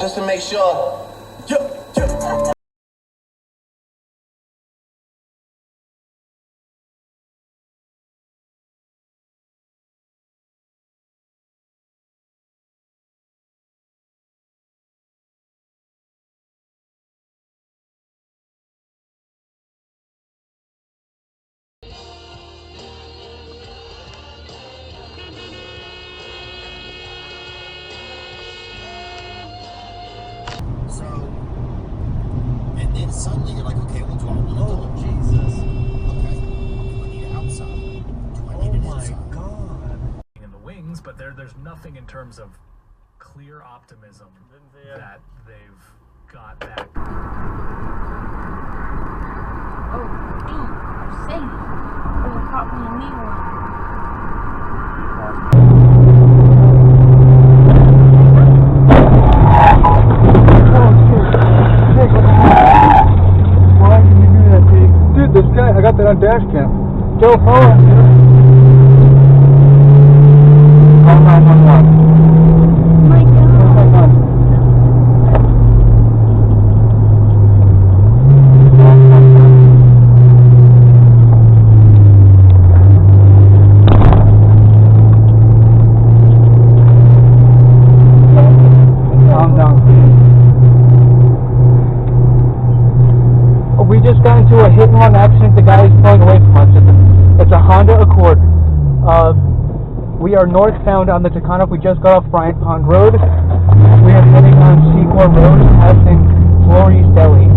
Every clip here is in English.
just to make sure. So, and then suddenly you're like, okay, well, do I want to go? Jesus. Okay. Do I need it outside? Do I need it inside? God. In the wings, but there's nothing in terms of clear optimism that they've got back. Oh, damn, I'm safe. There's a cop being illegal. This guy, I got that on Dashcam. Joe, follow him. Call 911. My God. Calm down. We just got into a hit-and-run accident. The guy is pulling away from us. It's a Honda Accord. We are northbound on the Taconic. We just got off Bryant Pond Road. We are heading on Seacore Road, passing Lorry's Deli.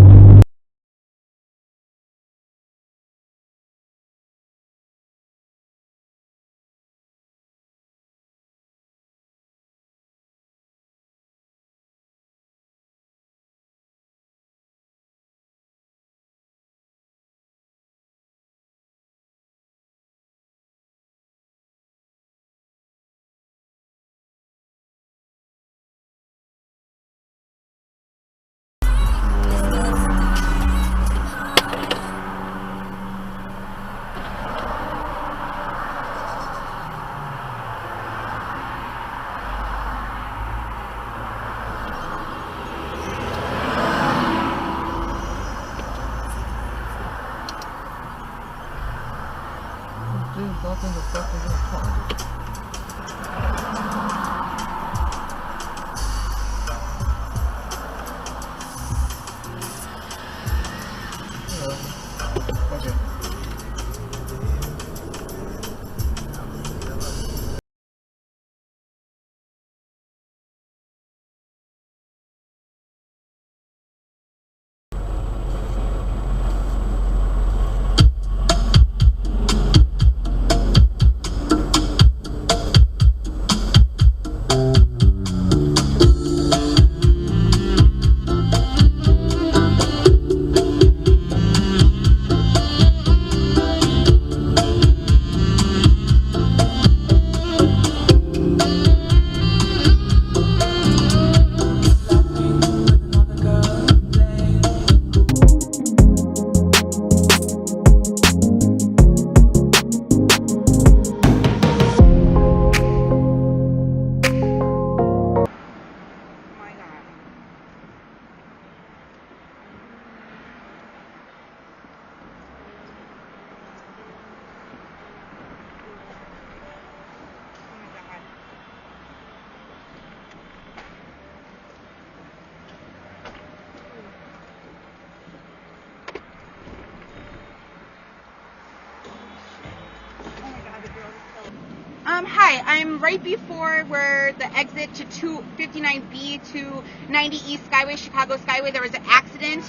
Hi, I'm right before where the exit to 259B to 90 East Skyway, Chicago Skyway. There was an accident.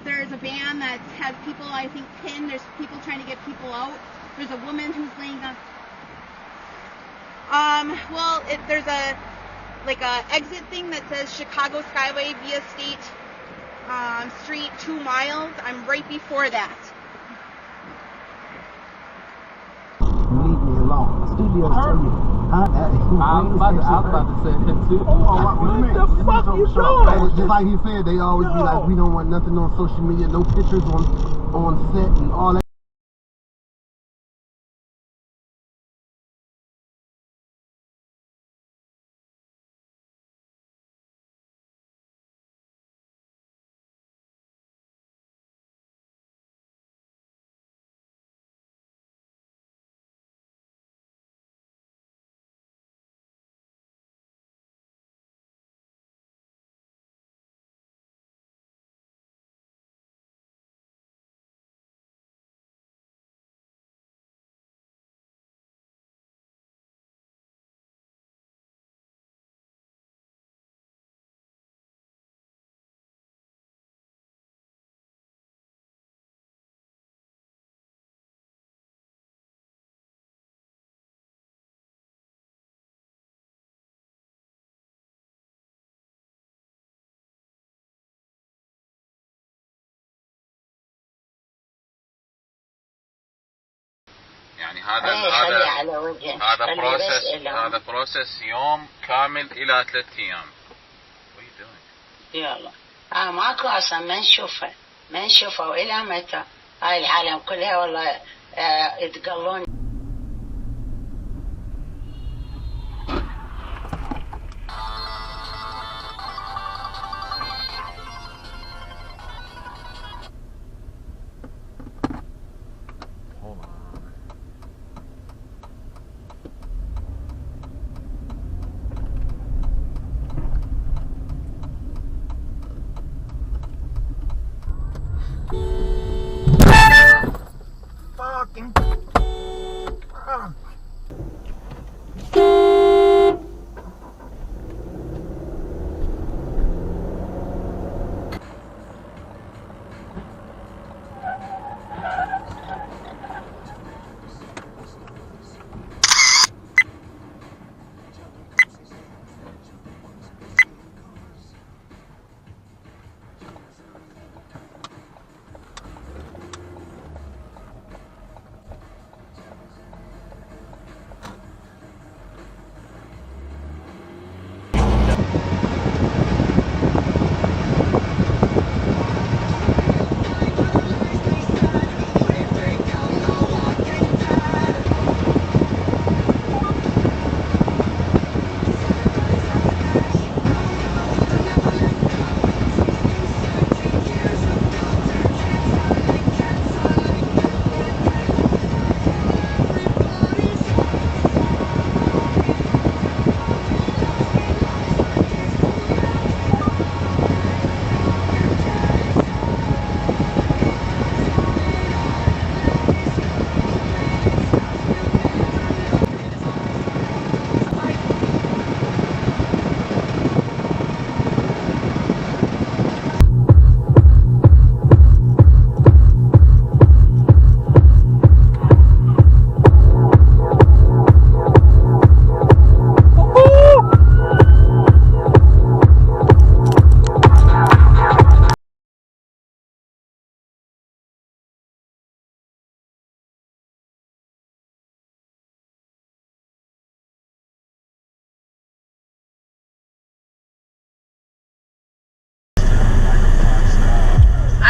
There's a van that has people, I think, pinned. There's people trying to get people out. There's a woman who's laying on. There's a exit thing that says Chicago Skyway via State Street 2 miles. I'm right before that. Leave me alone. Studios tell you. I'm about to say that too. What the fuck you doing? Just like he said, they always be like, we don't want nothing on social media, no pictures on set and all that. يعني هذا بروسس يوم كامل الى 3 ايام. What are you doing? يلا ماكو اصلا ما نشوفها والى متى هاي العالم كلها والله يتقلون. Fucking fuck.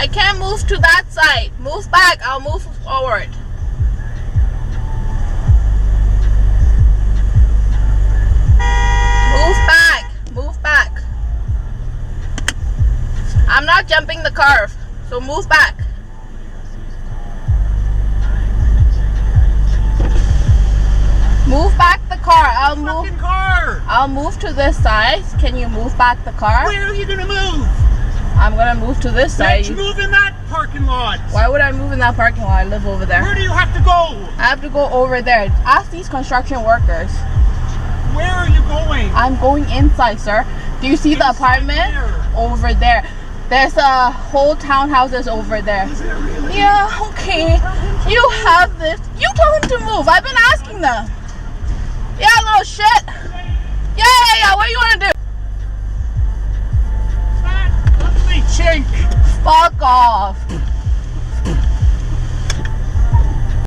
I can't move to that side. Move back. I'll move forward. Move back. Move back. I'm not jumping the curve, so move back. Move back the car. I'll move to this side. Can you move back the car? Where are you gonna move? I'm gonna move to this side. Let's move in that parking lot. Why would I move in that parking lot? I live over there. Where do you have to go? I have to go over there. Ask these construction workers. Where are you going? I'm going inside, sir. Do you see the apartment? Where? Over there. There's a whole townhouses over there. Is there really? Yeah, okay. You have this. You tell him to move. I've been asking them. Yeah, little shit.